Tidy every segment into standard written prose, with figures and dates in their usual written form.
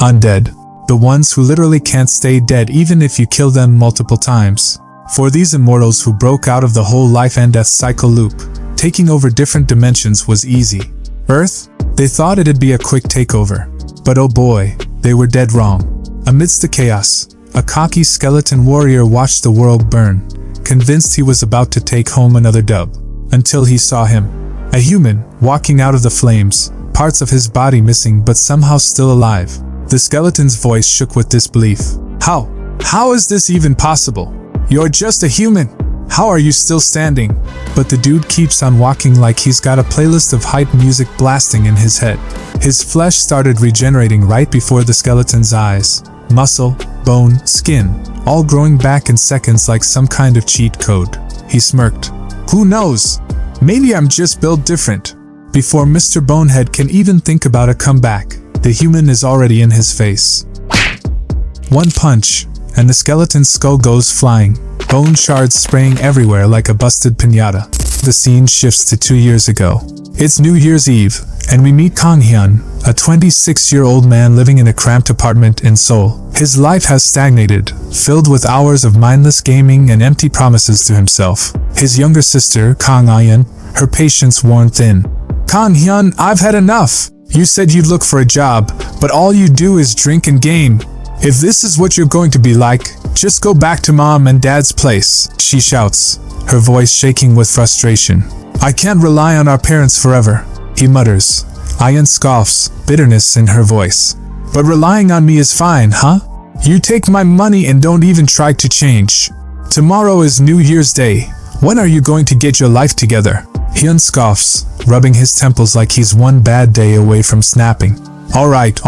Undead. The ones who literally can't stay dead even if you kill them multiple times. For these immortals who broke out of the whole life and death cycle loop, taking over different dimensions was easy. Earth? They thought it'd be a quick takeover. But oh boy, they were dead wrong. Amidst the chaos, a cocky skeleton warrior watched the world burn, convinced he was about to take home another dub, until he saw him. A human, walking out of the flames, parts of his body missing but somehow still alive. The skeleton's voice shook with disbelief. How? How is this even possible? You're just a human. How are you still standing? But the dude keeps on walking like he's got a playlist of hype music blasting in his head. His flesh started regenerating right before the skeleton's eyes. Muscle, bone, skin, all growing back in seconds like some kind of cheat code. He smirked. Who knows? Maybe I'm just built different. Before Mr. Bonehead can even think about a comeback, the human is already in his face. One punch, and the skeleton's skull goes flying, bone shards spraying everywhere like a busted piñata. The scene shifts to 2 years ago. It's New Year's Eve, and we meet Kang Hyun, a 26-year-old man living in a cramped apartment in Seoul. His life has stagnated, filled with hours of mindless gaming and empty promises to himself. His younger sister, Kang Ayan, her patience worn thin. Kang Hyun, I've had enough. You said you'd look for a job, but all you do is drink and game. If this is what you're going to be like, just go back to mom and dad's place, she shouts, her voice shaking with frustration. I can't rely on our parents forever, he mutters. Ayan scoffs, bitterness in her voice. But relying on me is fine, huh? You take my money and don't even try to change. Tomorrow is New Year's Day. When are you going to get your life together? Hyun scoffs, rubbing his temples like he's one bad day away from snapping. Alright,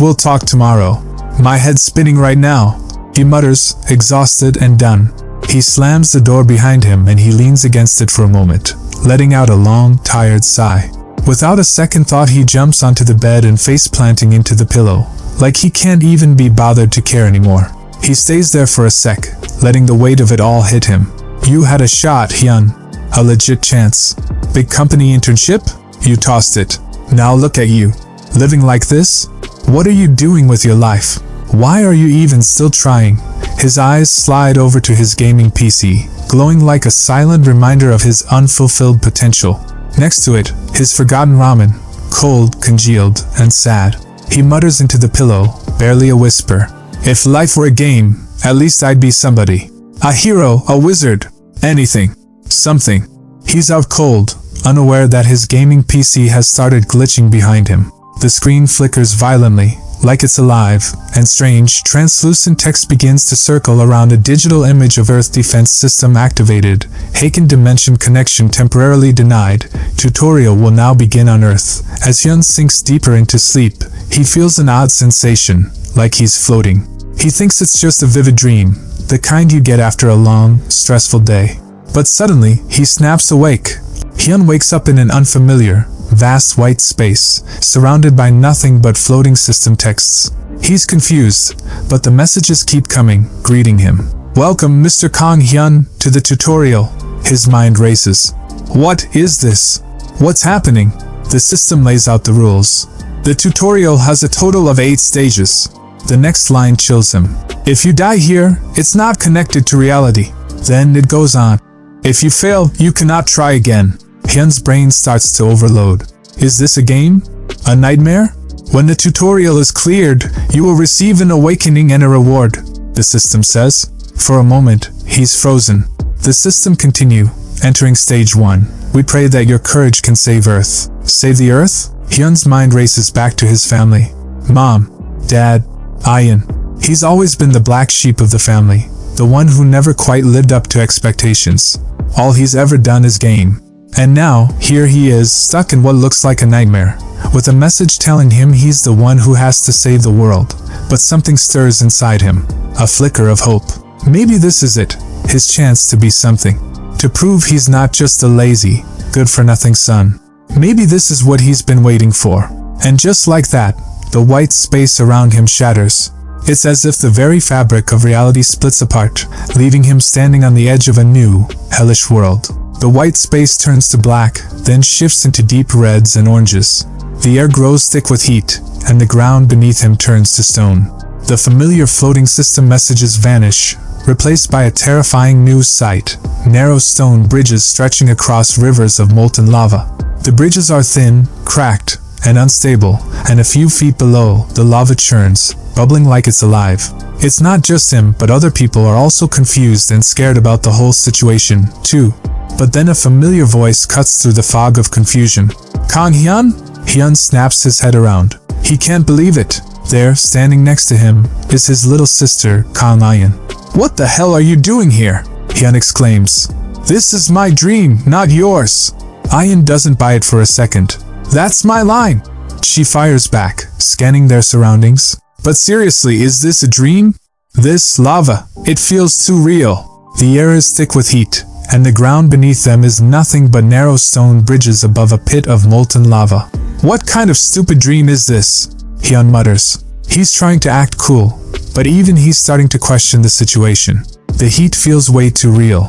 we'll talk tomorrow. My head's spinning right now, he mutters, exhausted and done. He slams the door behind him and he leans against it for a moment, letting out a long, tired sigh. Without a second thought, he jumps onto the bed and face planting into the pillow, like he can't even be bothered to care anymore. He stays there for a sec, letting the weight of it all hit him. You had a shot, Hyun. A legit chance. Big company internship? You tossed it. Now look at you. Living like this? What are you doing with your life? Why are you even still trying? His eyes slide over to his gaming PC, glowing like a silent reminder of his unfulfilled potential. Next to it, his forgotten ramen, cold, congealed, and sad. He mutters into the pillow, barely a whisper. If life were a game, at least I'd be somebody. A hero, a wizard, anything. Something. He's out cold, unaware that his gaming PC has started glitching behind him. The screen flickers violently, like it's alive, and strange, translucent text begins to circle around a digital image of Earth Defense System activated. Haken Dimension connection temporarily denied. Tutorial will now begin on Earth. As Hyun sinks deeper into sleep, he feels an odd sensation, like he's floating. He thinks it's just a vivid dream, the kind you get after a long, stressful day. But suddenly, he snaps awake. Hyun wakes up in an unfamiliar, vast white space, surrounded by nothing but floating system texts. He's confused, but the messages keep coming, greeting him. Welcome, Mr. Kang Hyun, to the tutorial. His mind races. What is this? What's happening? The system lays out the rules. The tutorial has a total of 8 stages. The next line chills him. If you die here, it's not connected to reality. Then it goes on. If you fail, you cannot try again. Hyun's brain starts to overload. Is this a game? A nightmare? When the tutorial is cleared, you will receive an awakening and a reward, the system says. For a moment, he's frozen. The system continue, entering stage 1. We pray that your courage can save Earth. Save the Earth? Hyun's mind races back to his family. Mom, Dad, Ayan. He's always been the black sheep of the family, the one who never quite lived up to expectations. All he's ever done is game. And now, here he is, stuck in what looks like a nightmare, with a message telling him he's the one who has to save the world. But something stirs inside him, a flicker of hope. Maybe this is it, his chance to be something. To prove he's not just a lazy, good-for-nothing son. Maybe this is what he's been waiting for. And just like that, the white space around him shatters. It's as if the very fabric of reality splits apart, leaving him standing on the edge of a new, hellish world. The white space turns to black, then shifts into deep reds and oranges. The air grows thick with heat, and the ground beneath him turns to stone. The familiar floating system messages vanish, replaced by a terrifying new sight: narrow stone bridges stretching across rivers of molten lava. The bridges are thin, cracked, and unstable, and a few feet below, the lava churns, bubbling like it's alive. It's not just him, but other people are also confused and scared about the whole situation, too. But then a familiar voice cuts through the fog of confusion. Kang Hyun? Hyun snaps his head around. He can't believe it. There, standing next to him, is his little sister, Kang Ayan. "What the hell are you doing here?" Hyun exclaims. "This is my dream, not yours." Ayan doesn't buy it for a second. "That's my line," she fires back, scanning their surroundings. "But seriously, is this a dream? This lava, it feels too real." The air is thick with heat, and the ground beneath them is nothing but narrow stone bridges above a pit of molten lava. "What kind of stupid dream is this?" Hyun mutters. He's trying to act cool, but even he's starting to question the situation. The heat feels way too real.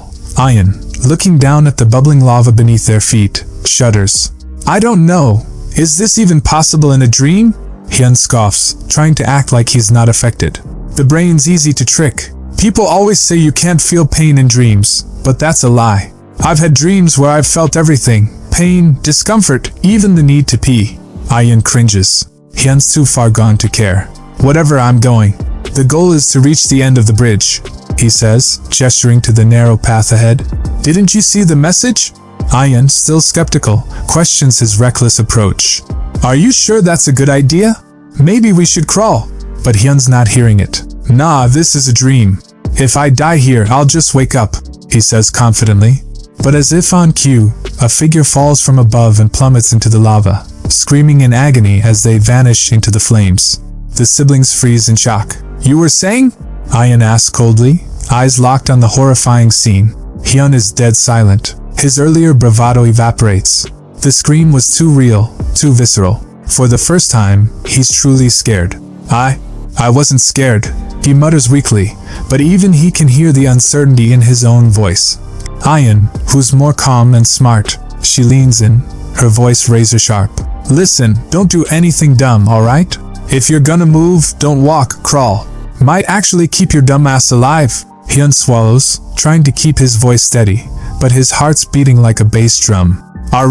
Ayan, looking down at the bubbling lava beneath their feet, shudders. "I don't know. Is this even possible in a dream?" Hyun scoffs, trying to act like he's not affected. "The brain's easy to trick. People always say you can't feel pain in dreams, but that's a lie. I've had dreams where I've felt everything. Pain, discomfort, even the need to pee." Ayan cringes. Hyun's too far gone to care. "Whatever, I'm going. The goal is to reach the end of the bridge," he says, gesturing to the narrow path ahead. "Didn't you see the message?" Ayan, still skeptical, questions his reckless approach. "Are you sure that's a good idea? Maybe we should crawl." But Hyun's not hearing it. "Nah, this is a dream. If I die here, I'll just wake up," he says confidently. But as if on cue, a figure falls from above and plummets into the lava, screaming in agony as they vanish into the flames. The siblings freeze in shock. "You were saying?" Ayan asks coldly, eyes locked on the horrifying scene. Hyun is dead silent. His earlier bravado evaporates. The scream was too real, too visceral. For the first time, he's truly scared. I wasn't scared," he mutters weakly, but even he can hear the uncertainty in his own voice. Ayan, who's more calm and smart, she leans in, her voice razor sharp. "Listen, don't do anything dumb, alright? If you're gonna move, don't walk, crawl. Might actually keep your dumb ass alive." Hyun swallows, trying to keep his voice steady, but his heart's beating like a bass drum.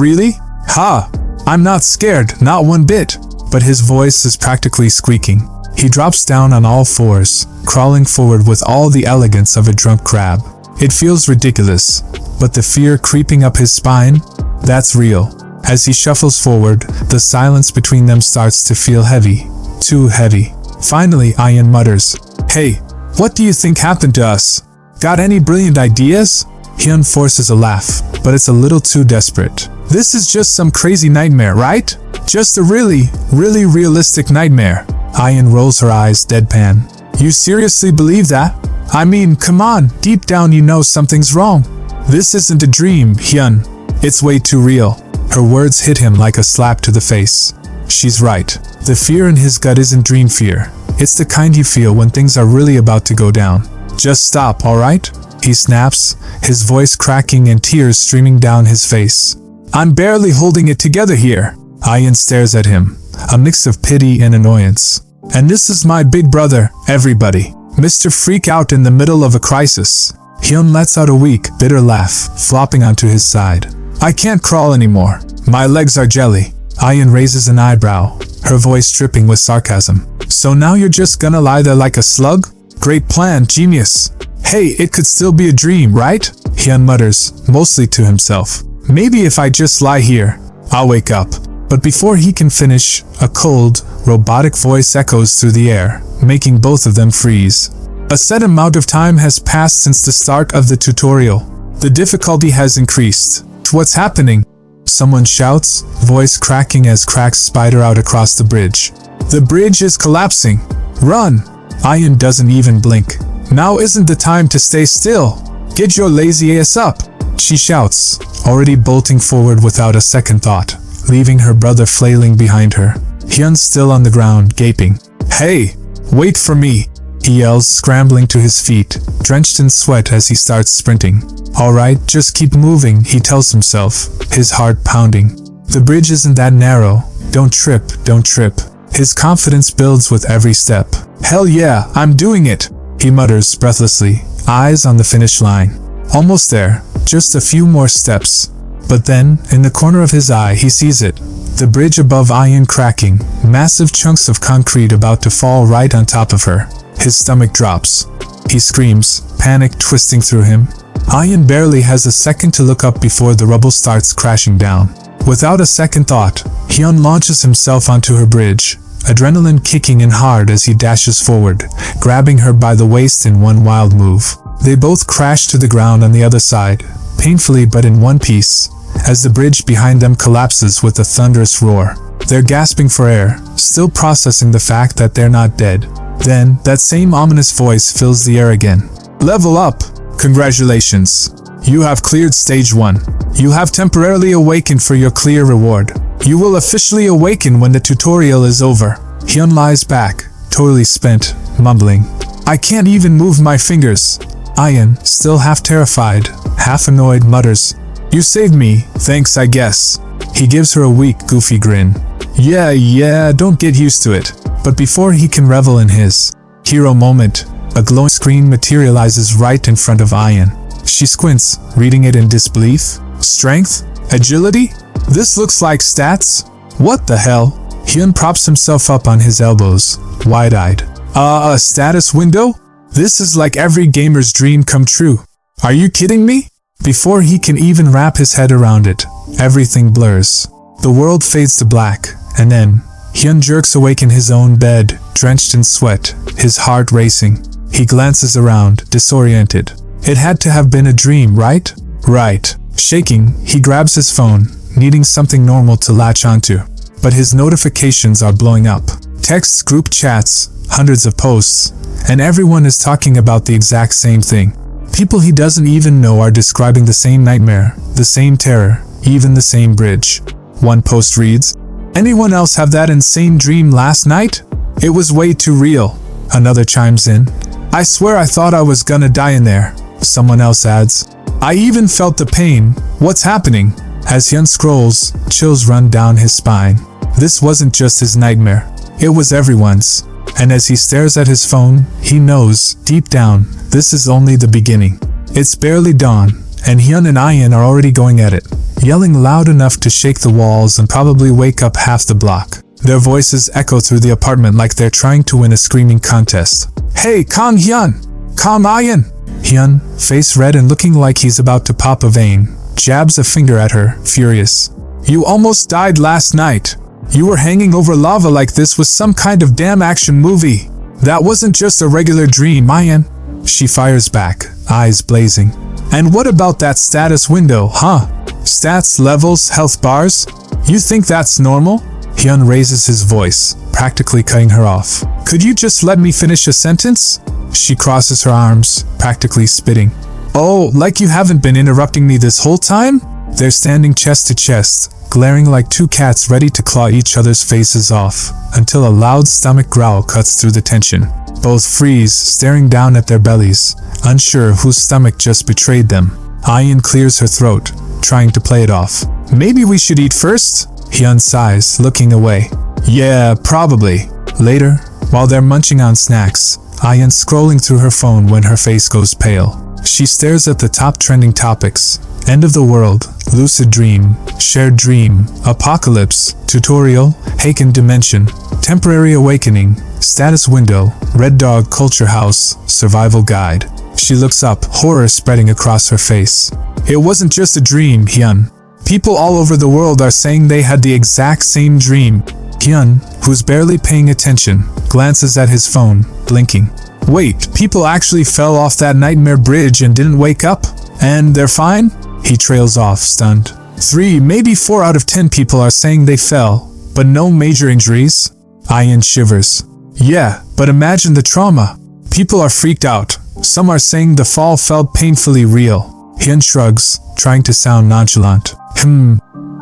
Really? Ha! I'm not scared, not one bit. But his voice is practically squeaking. He drops down on all fours, crawling forward with all the elegance of a drunk crab. It feels ridiculous, but the fear creeping up his spine, that's real. As he shuffles forward, the silence between them starts to feel heavy. Too heavy. Finally, Ayan mutters, "Hey, what do you think happened to us? Got any brilliant ideas?" Hyun forces a laugh, but it's a little too desperate. "This is just some crazy nightmare, right? Just a really, really realistic nightmare." Ayan rolls her eyes deadpan. "You seriously believe that? I mean, come on, deep down you know something's wrong." "This isn't a dream, Hyun. It's way too real." Her words hit him like a slap to the face. She's right. The fear in his gut isn't dream fear. It's the kind you feel when things are really about to go down. "Just stop, alright?" he snaps, his voice cracking and tears streaming down his face. "I'm barely holding it together here." Ayan stares at him, a mix of pity and annoyance. "And this is my big brother, everybody. Mr. Freak Out in the middle of a crisis." Hyun lets out a weak, bitter laugh, flopping onto his side. "I can't crawl anymore. My legs are jelly." Ayan raises an eyebrow, her voice dripping with sarcasm. "So now you're just gonna lie there like a slug? Great plan, genius." "Hey, it could still be a dream, right?" Hyun mutters, mostly to himself. "Maybe if I just lie here, I'll wake up." But before he can finish, a cold, robotic voice echoes through the air, making both of them freeze. A set amount of time has passed since the start of the tutorial. The difficulty has increased. "What's happening?" someone shouts, voice cracking as cracks spider out across the bridge. "The bridge is collapsing. Run!" Ayan doesn't even blink. "Now isn't the time to stay still. Get your lazy ass up!" she shouts, already bolting forward without a second thought, leaving her brother flailing behind her. Hyun's still on the ground, gaping. "Hey, wait for me!" he yells, scrambling to his feet, drenched in sweat as he starts sprinting. Alright, just keep moving, he tells himself, his heart pounding. The bridge isn't that narrow. Don't trip, don't trip. His confidence builds with every step. Hell yeah, I'm doing it, he mutters breathlessly, eyes on the finish line. Almost there, just a few more steps. But then, in the corner of his eye, he sees it. The bridge above Ian cracking, massive chunks of concrete about to fall right on top of her. His stomach drops. He screams, panic twisting through him. Ian barely has a second to look up before the rubble starts crashing down. Without a second thought, he launches himself onto her bridge, adrenaline kicking in hard as he dashes forward, grabbing her by the waist in one wild move. They both crash to the ground on the other side, painfully but in one piece, as the bridge behind them collapses with a thunderous roar. They're gasping for air, still processing the fact that they're not dead. Then, that same ominous voice fills the air again. Level up! Congratulations! You have cleared stage 1. You have temporarily awakened for your clear reward. You will officially awaken when the tutorial is over. Hyun lies back, totally spent, mumbling. I can't even move my fingers. Ian, still half terrified, half annoyed, mutters, You saved me, thanks I guess. He gives her a weak, goofy grin. Yeah, don't get used to it. But before he can revel in his hero moment, a glowing screen materializes right in front of Ian. She squints, reading it in disbelief. Strength? Agility? This looks like stats? What the hell? Hyun props himself up on his elbows, wide-eyed. A status window? This is like every gamer's dream come true. Are you kidding me? Before he can even wrap his head around it, everything blurs. The world fades to black, and then, Hyun jerks awake in his own bed, drenched in sweat, his heart racing. He glances around, disoriented. It had to have been a dream, right? Right. Shaking, he grabs his phone, needing something normal to latch onto. But his notifications are blowing up. Texts, group chats, hundreds of posts, and everyone is talking about the exact same thing. People he doesn't even know are describing the same nightmare, the same terror, even the same bridge. One post reads, Anyone else have that insane dream last night? It was way too real. Another chimes in, I swear I thought I was gonna die in there. Someone else adds, I even felt the pain. What's happening? As Hyun scrolls, chills run down his spine. This wasn't just his nightmare. It was everyone's. And as he stares at his phone, he knows, deep down, this is only the beginning. It's barely dawn, and Hyun and Ian are already going at it, yelling loud enough to shake the walls and probably wake up half the block. Their voices echo through the apartment like they're trying to win a screaming contest. Hey, calm Hyun! Calm Ian! Hyun, face red and looking like he's about to pop a vein, jabs a finger at her, furious. You almost died last night. You were hanging over lava like this was some kind of damn action movie. That wasn't just a regular dream, Ian. She fires back, eyes blazing. And what about that status window, huh? Stats, levels, health bars? You think that's normal? Hyun raises his voice, practically cutting her off. Could you just let me finish a sentence? She crosses her arms, practically spitting. Oh, like you haven't been interrupting me this whole time? They're standing chest to chest, glaring like two cats ready to claw each other's faces off, until a loud stomach growl cuts through the tension. Both freeze, staring down at their bellies, unsure whose stomach just betrayed them. Ian clears her throat, trying to play it off. Maybe we should eat first? Hyun sighs, looking away. Yeah, probably. Later, while they're munching on snacks, Ian's scrolling through her phone when her face goes pale. She stares at the top trending topics. End of the world, lucid dream, shared dream, apocalypse, tutorial, Haken dimension, temporary awakening, status window, red dog culture house, survival guide. She looks up, horror spreading across her face. It wasn't just a dream, Hyun. People all over the world are saying they had the exact same dream. Hyun, who's barely paying attention, glances at his phone, blinking. Wait, people actually fell off that nightmare bridge and didn't wake up? And they're fine? He trails off, stunned. 3, maybe 4 out of 10 people are saying they fell, but no major injuries? Ian shivers. Yeah, but imagine the trauma. People are freaked out. Some are saying the fall felt painfully real. Hyun shrugs, trying to sound nonchalant.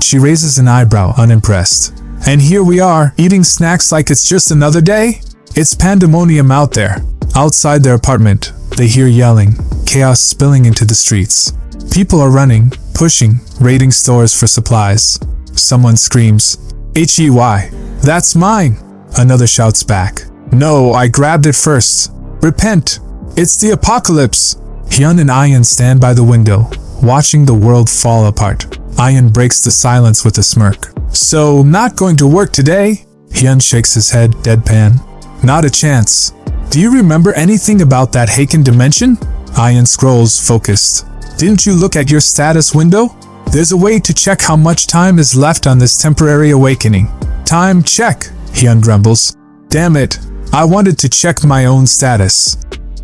She raises an eyebrow, unimpressed. And here we are, eating snacks like it's just another day? It's pandemonium out there. Outside their apartment, they hear yelling, chaos spilling into the streets. People are running, pushing, raiding stores for supplies. Someone screams, "Hey, that's mine!" Another shouts back, "No, I grabbed it first. Repent! It's the apocalypse!" Hyun and Ayan stand by the window, watching the world fall apart. Ayan breaks the silence with a smirk. "So, not going to work today?" Hyun shakes his head, deadpan. "Not a chance. Do you remember anything about that Haken dimension?" Ayan scrolls, focused. "Didn't you look at your status window? There's a way to check how much time is left on this temporary awakening." "Time check," Hyun grumbles. "Damn it, I wanted to check my own status."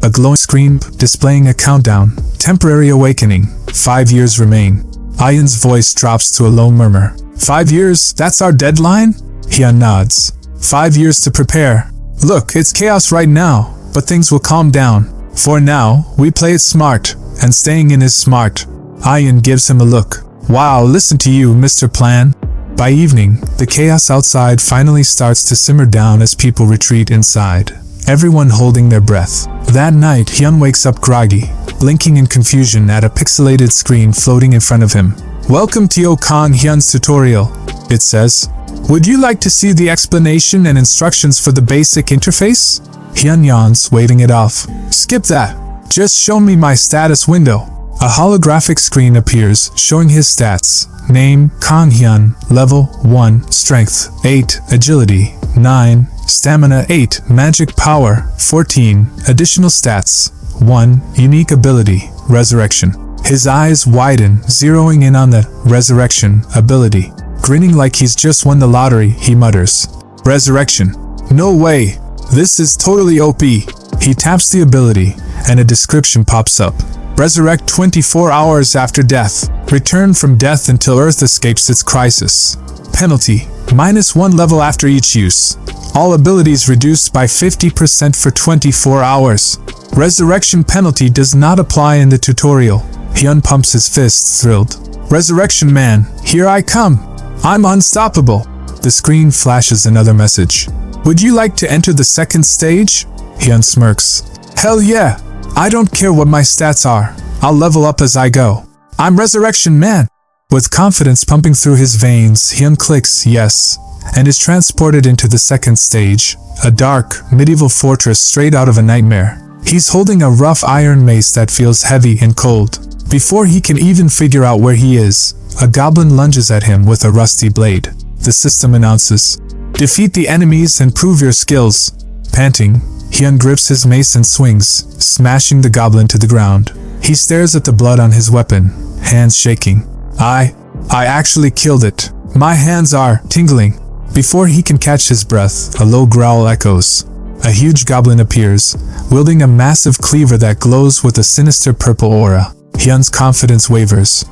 A glowing screen displaying a countdown. Temporary awakening. 5 years remain. Ayan's voice drops to a low murmur. 5 years? That's our deadline? Hyun nods. 5 years to prepare. Look, it's chaos right now, but things will calm down. For now, we play it smart, and staying in is smart. Ayan gives him a look. Wow, listen to you, Mr. Plan. By evening, the chaos outside finally starts to simmer down as people retreat inside, everyone holding their breath. That night, Hyun wakes up groggy, blinking in confusion at a pixelated screen floating in front of him. "Welcome to Kong Hyun's tutorial," it says. "Would you like to see the explanation and instructions for the basic interface?" Hyun yawns, waving it off. "Skip that. Just show me my status window." A holographic screen appears, showing his stats. Name, Kang Hyun, level 1, strength 8, agility 9, stamina 8, magic power 14, additional stats 1, unique ability, resurrection. His eyes widen, zeroing in on the resurrection ability. Grinning like he's just won the lottery, he mutters, "Resurrection. No way. This is totally OP." He taps the ability, and a description pops up. Resurrect 24 hours after death. Return from death until Earth escapes its crisis. Penalty: -1 level after each use. All abilities reduced by 50% for 24 hours. Resurrection penalty does not apply in the tutorial. Hyun pumps his fists, thrilled. "Resurrection Man, here I come. I'm unstoppable." The screen flashes another message. "Would you like to enter the second stage?" Hyun smirks. "Hell yeah. I don't care what my stats are. I'll level up as I go. I'm Resurrection Man." With confidence pumping through his veins, Hyun clicks yes, and is transported into the second stage, a dark, medieval fortress straight out of a nightmare. He's holding a rough iron mace that feels heavy and cold. Before he can even figure out where he is, a goblin lunges at him with a rusty blade. The system announces, "Defeat the enemies and prove your skills." Panting, Hyun grips his mace and swings, smashing the goblin to the ground. He stares at the blood on his weapon, hands shaking. I actually killed it. My hands are tingling." Before he can catch his breath, a low growl echoes. A huge goblin appears, wielding a massive cleaver that glows with a sinister purple aura. Hyun's confidence wavers.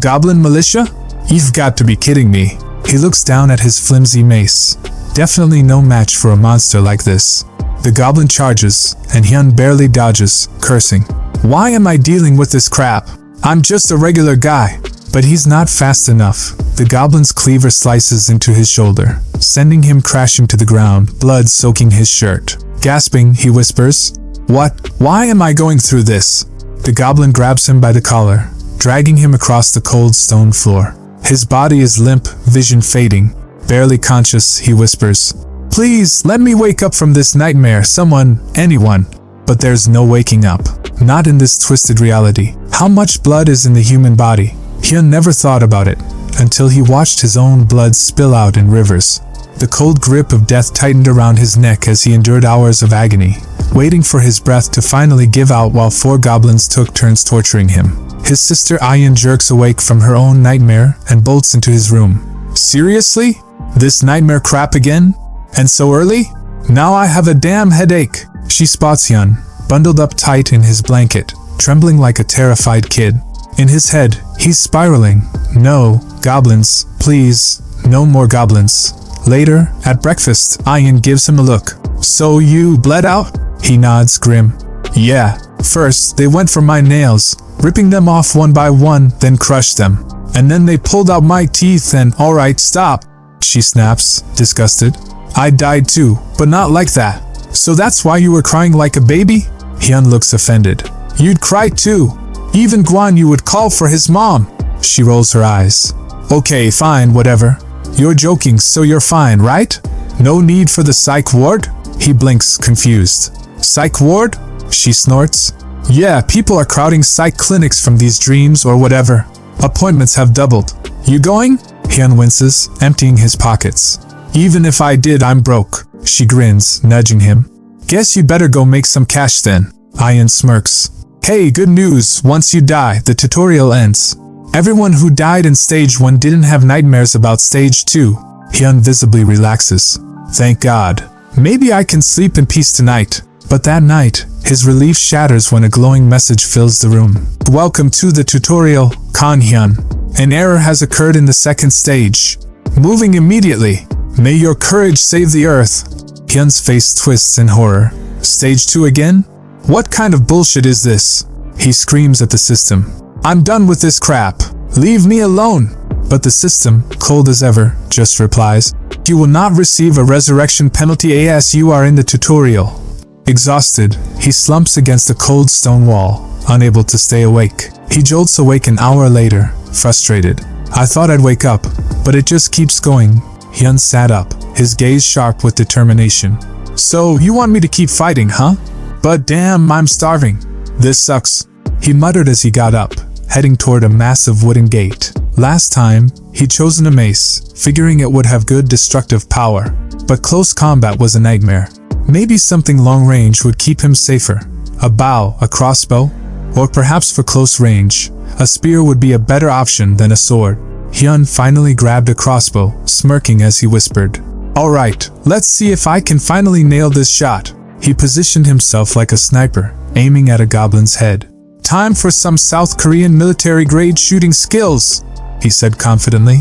Goblin militia? You've got to be kidding me." He looks down at his flimsy mace. Definitely no match for a monster like this. The goblin charges, and Hyun barely dodges, cursing. "Why am I dealing with this crap? I'm just a regular guy." But he's not fast enough. The goblin's cleaver slices into his shoulder, sending him crashing to the ground, blood soaking his shirt. Gasping, he whispers, "What? Why am I going through this?" The goblin grabs him by the collar, dragging him across the cold stone floor. His body is limp, vision fading. Barely conscious, he whispers, "Please, let me wake up from this nightmare, someone, anyone." But there's no waking up. Not in this twisted reality. How much blood is in the human body? Hyun never thought about it, until he watched his own blood spill out in rivers. The cold grip of death tightened around his neck as he endured hours of agony, waiting for his breath to finally give out while 4 goblins took turns torturing him. His sister Ayan jerks awake from her own nightmare and bolts into his room. "Seriously? This nightmare crap again? And so early? Now I have a damn headache." She spots Hyun, bundled up tight in his blanket, trembling like a terrified kid. In his head, he's spiraling. "No, goblins, please, no more goblins." Later, at breakfast, Ayan gives him a look. "So you bled out?" He nods, grim. "Yeah. First, they went for my nails, ripping them off one by one, then crushed them. And then they pulled out my teeth and—" "Alright, stop," she snaps, disgusted. "I died too, but not like that. So that's why you were crying like a baby? Hyun looks offended. You'd cry too. Even Guan Yu would call for his mom. She rolls her eyes. Okay, fine, whatever. You're joking, so you're fine, right? No need for the psych ward? He blinks, confused. Psych ward? She snorts. Yeah, people are crowding psych clinics from these dreams or whatever. Appointments have doubled. You going? Hyun winces, emptying his pockets. Even if I did, I'm broke. She grins, nudging him. Guess you better go make some cash then. Ian smirks. Hey, good news, once you die, the tutorial ends. Everyone who died in stage 1 didn't have nightmares about stage 2. Hyun visibly relaxes. Thank God. Maybe I can sleep in peace tonight. But that night, his relief shatters when a glowing message fills the room. Welcome to the tutorial, Kan Hyun. An error has occurred in the second stage. Moving immediately. May your courage save the earth. Hyun's face twists in horror. Stage 2 again? What kind of bullshit is this? He screams at the system. I'm done with this crap. Leave me alone. But the system, cold as ever, just replies, you will not receive a resurrection penalty as you are in the tutorial. Exhausted, he slumps against a cold stone wall, unable to stay awake. He jolts awake an hour later, frustrated. I thought I'd wake up, but it just keeps going. Hyun sat up, his gaze sharp with determination. So, you want me to keep fighting, huh? But damn, I'm starving. This sucks. He muttered as he got up, heading toward a massive wooden gate. Last time, he'd chosen a mace, figuring it would have good destructive power. But close combat was a nightmare. Maybe something long-range would keep him safer. A bow, a crossbow, or perhaps for close range, a spear would be a better option than a sword. Hyun finally grabbed a crossbow, smirking as he whispered, Alright, let's see if I can finally nail this shot. He positioned himself like a sniper, aiming at a goblin's head. Time for some South Korean military-grade shooting skills, he said confidently.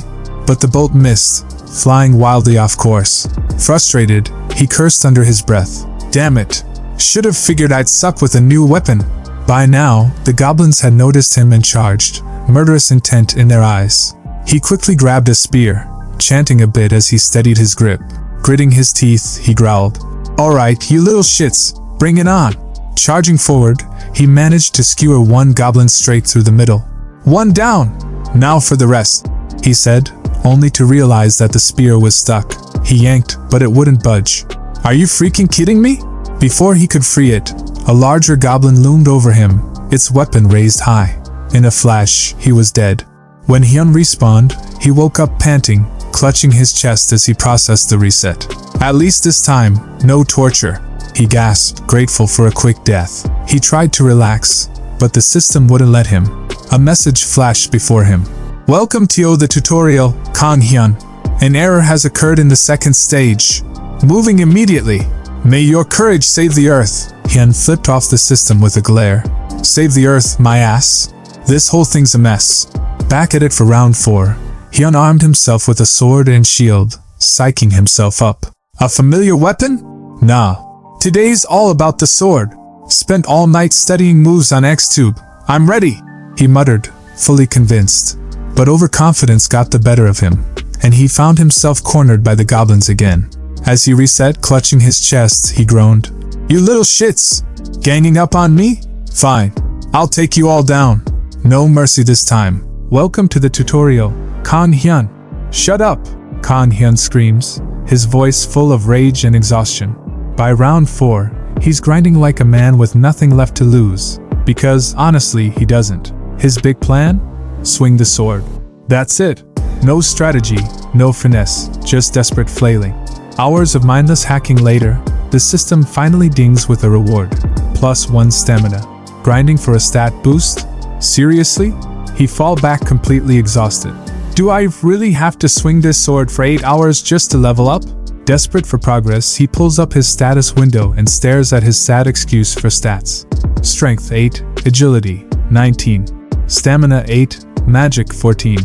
But the bolt missed, flying wildly off course. Frustrated, he cursed under his breath. Damn it. Should have figured I'd suck with a new weapon. By now, the goblins had noticed him and charged, murderous intent in their eyes. He quickly grabbed a spear, chanting a bit as he steadied his grip. Gritting his teeth, he growled, Alright, you little shits, bring it on. Charging forward, he managed to skewer one goblin straight through the middle. One down! Now for the rest, he said, only to realize that the spear was stuck. He yanked, but it wouldn't budge. Are you freaking kidding me? Before he could free it, a larger goblin loomed over him, its weapon raised high. In a flash, he was dead. When Hyun respawned, he woke up panting, clutching his chest as he processed the reset. At least this time, no torture. He gasped, grateful for a quick death. He tried to relax, but the system wouldn't let him. A message flashed before him. Welcome to the tutorial, Kan Hyun. An error has occurred in the second stage. Moving immediately. May your courage save the earth. Hyun flipped off the system with a glare. Save the earth, my ass. This whole thing's a mess. Back at it for round 4. Hyun armed himself with a sword and shield, psyching himself up. A familiar weapon? Nah. Today's all about the sword. Spent all night studying moves on Xtube. I'm ready, he muttered, fully convinced. But overconfidence got the better of him, and he found himself cornered by the goblins again. As he reset, clutching his chest, he groaned. You little shits! Ganging up on me? Fine. I'll take you all down. No mercy this time. Welcome to the tutorial, Kan Hyun. Shut up! Kan Hyun screams, his voice full of rage and exhaustion. By round 4, he's grinding like a man with nothing left to lose. Because, honestly, he doesn't. His big plan? Swing the sword. That's it. No strategy, no finesse, just desperate flailing. Hours of mindless hacking later, the system finally dings with a reward. +1 stamina. Grinding for a stat boost? Seriously? He fall back completely exhausted. Do I really have to swing this sword for 8 hours just to level up? Desperate for progress, he pulls up his status window and stares at his sad excuse for stats. Strength 8, Agility 19, Stamina 8, Magic 14.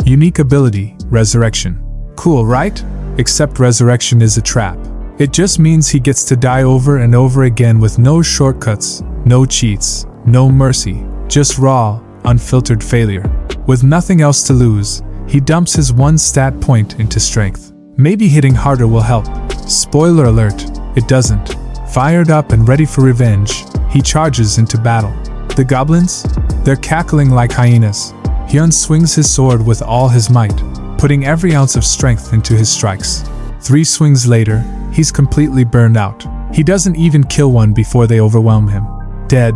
Unique ability, Resurrection. Cool, right? Except Resurrection is a trap. It just means he gets to die over and over again with no shortcuts, no cheats, no mercy, just raw, unfiltered failure. With nothing else to lose, he dumps his 1 stat point into strength. Maybe hitting harder will help. Spoiler alert, it doesn't. Fired up and ready for revenge, he charges into battle. The goblins? They're cackling like hyenas. Hyun swings his sword with all his might, putting every ounce of strength into his strikes. 3 swings later, he's completely burned out. He doesn't even kill one before they overwhelm him. Dead.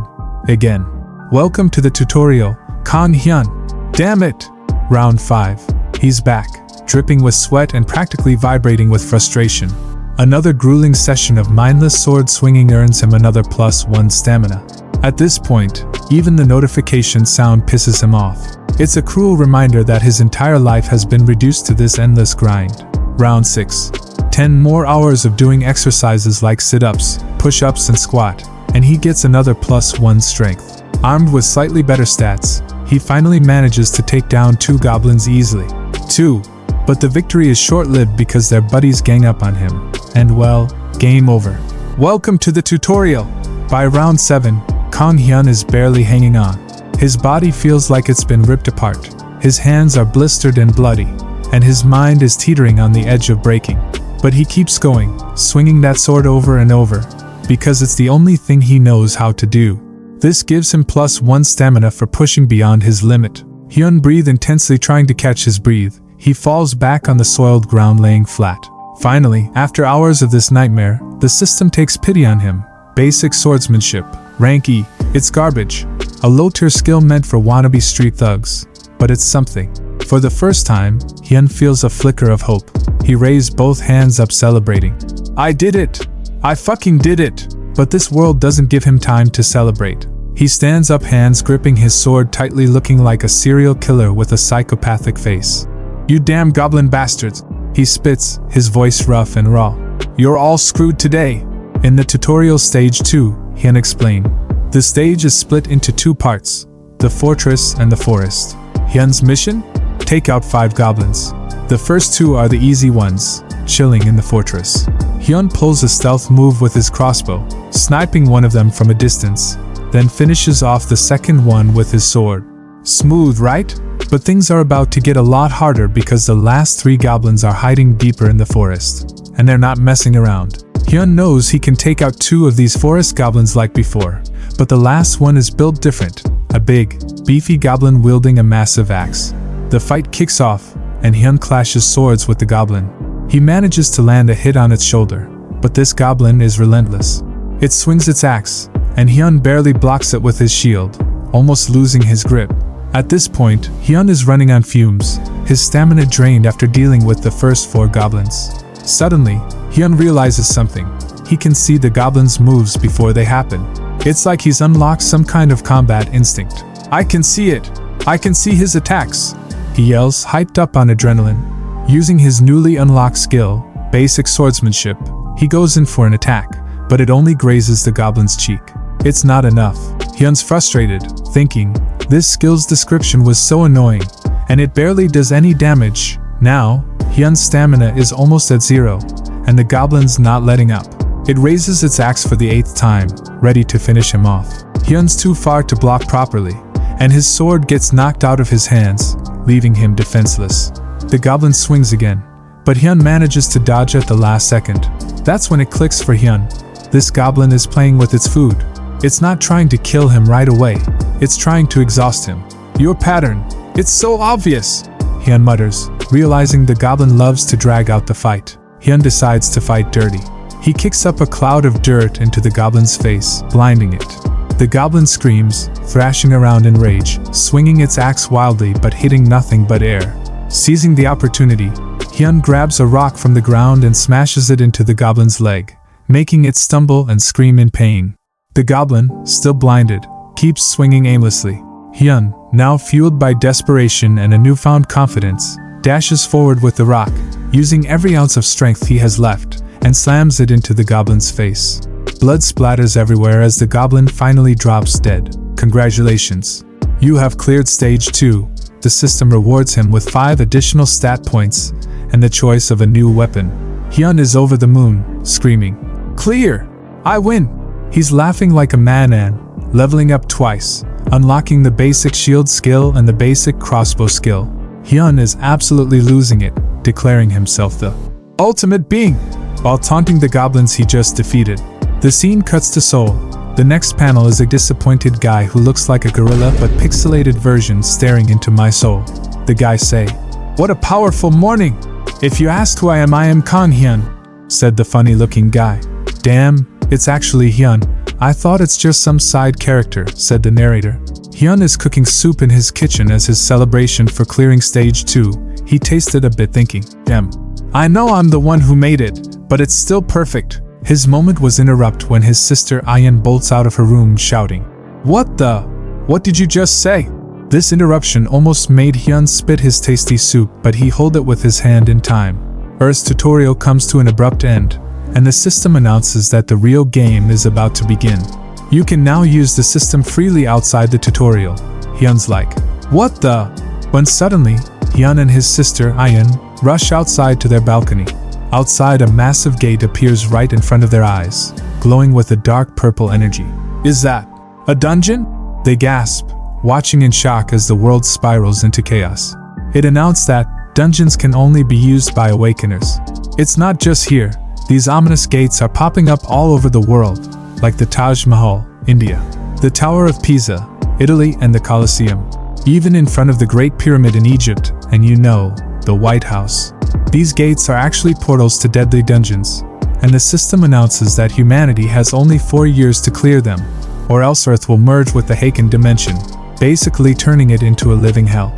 Again. Welcome to the tutorial, Kan Hyun. Damn it! Round 5. He's back, dripping with sweat and practically vibrating with frustration. Another grueling session of mindless sword swinging earns him another +1 stamina. At this point, even the notification sound pisses him off. It's a cruel reminder that his entire life has been reduced to this endless grind. Round 6. 10 more hours of doing exercises like sit-ups, push-ups and squat, and he gets another +1 strength. Armed with slightly better stats, he finally manages to take down 2 goblins easily. 2. But the victory is short-lived because their buddies gang up on him. And well, game over. Welcome to the tutorial! By round 7, Kan Hyun is barely hanging on. His body feels like it's been ripped apart. His hands are blistered and bloody, and his mind is teetering on the edge of breaking. But he keeps going, swinging that sword over and over, because it's the only thing he knows how to do. This gives him +1 stamina for pushing beyond his limit. Hyun breathes intensely, trying to catch his breath. He falls back on the soiled ground, laying flat. Finally, after hours of this nightmare, the system takes pity on him. Basic swordsmanship. Rank E. It's garbage. A low-tier skill meant for wannabe street thugs. But it's something. For the first time, Hyun feels a flicker of hope. He raised both hands up, celebrating. I did it! I fucking did it! But this world doesn't give him time to celebrate. He stands up, hands gripping his sword tightly, looking like a serial killer with a psychopathic face. You damn goblin bastards! He spits, his voice rough and raw. You're all screwed today! In the tutorial stage 2, Hyun explained. The stage is split into 2 parts, the fortress and the forest. Hyun's mission? Take out 5 goblins. The first 2 are the easy ones, chilling in the fortress. Hyun pulls a stealth move with his crossbow, sniping one of them from a distance, then finishes off the second one with his sword. Smooth, right? But things are about to get a lot harder because the last 3 goblins are hiding deeper in the forest, and they're not messing around. Hyun knows he can take out 2 of these forest goblins like before, but the last one is built different, a big, beefy goblin wielding a massive axe. The fight kicks off, and Hyun clashes swords with the goblin. He manages to land a hit on its shoulder, but this goblin is relentless. It swings its axe, and Hyun barely blocks it with his shield, almost losing his grip. At this point, Hyun is running on fumes, his stamina drained after dealing with the first 4 goblins. Suddenly, Hyun realizes something. He can see the goblins' moves before they happen. It's like he's unlocked some kind of combat instinct. I can see it! I can see his attacks! He yells, hyped up on adrenaline. Using his newly unlocked skill, basic swordsmanship, he goes in for an attack, but it only grazes the goblin's cheek. It's not enough. Hyun's frustrated, thinking, this skill's description was so annoying, and it barely does any damage. Now, Hyun's stamina is almost at 0, and the goblin's not letting up. It raises its axe for the 8th time, ready to finish him off. Hyun's too far to block properly, and his sword gets knocked out of his hands, leaving him defenseless. The goblin swings again, but Hyun manages to dodge at the last second. That's when it clicks for Hyun. This goblin is playing with its food. It's not trying to kill him right away, it's trying to exhaust him. Your pattern, it's so obvious! Hyun mutters, realizing the goblin loves to drag out the fight. Hyun decides to fight dirty. He kicks up a cloud of dirt into the goblin's face, blinding it. The goblin screams, thrashing around in rage, swinging its axe wildly but hitting nothing but air. Seizing the opportunity, Hyun grabs a rock from the ground and smashes it into the goblin's leg, making it stumble and scream in pain. The goblin, still blinded, keeps swinging aimlessly. Hyun, now fueled by desperation and a newfound confidence, dashes forward with the rock, using every ounce of strength he has left, and slams it into the goblin's face. Blood splatters everywhere as the goblin finally drops dead. Congratulations. You have cleared stage 2. The system rewards him with 5 additional stat points and the choice of a new weapon. Hyun is over the moon, screaming, "Clear! I win!" He's laughing like a madman, leveling up twice, unlocking the basic shield skill and the basic crossbow skill. Hyun is absolutely losing it, declaring himself the ultimate being, while taunting the goblins he just defeated. The scene cuts to Seoul. The next panel is a disappointed guy who looks like a gorilla but pixelated version staring into my soul. The guy say, "What a powerful morning! If you ask who I am Kang Hyun," said the funny-looking guy. "Damn, it's actually Hyun. I thought it's just some side character," said the narrator. Hyun is cooking soup in his kitchen as his celebration for clearing stage 2. He tasted a bit thinking, "Damn, I know I'm the one who made it, but it's still perfect." His moment was interrupted when his sister Ayan bolts out of her room shouting, What did you just say?" This interruption almost made Hyun spit his tasty soup, but he held it with his hand in time. Earth's tutorial comes to an abrupt end, and the system announces that the real game is about to begin. You can now use the system freely outside the tutorial. Hyun's like, "What the?" When suddenly, Hyun and his sister Ayan rush outside to their balcony. Outside, a massive gate appears right in front of their eyes, glowing with a dark purple energy. "Is that a dungeon?" They gasp, watching in shock as the world spirals into chaos. It announced that dungeons can only be used by awakeners. It's not just here. These ominous gates are popping up all over the world, like the Taj Mahal, India, the Tower of Pisa, Italy, and the Colosseum. Even in front of the Great Pyramid in Egypt, and the White House. These gates are actually portals to deadly dungeons, and the system announces that humanity has only 4 years to clear them, or else Earth will merge with the Haken dimension, basically turning it into a living hell.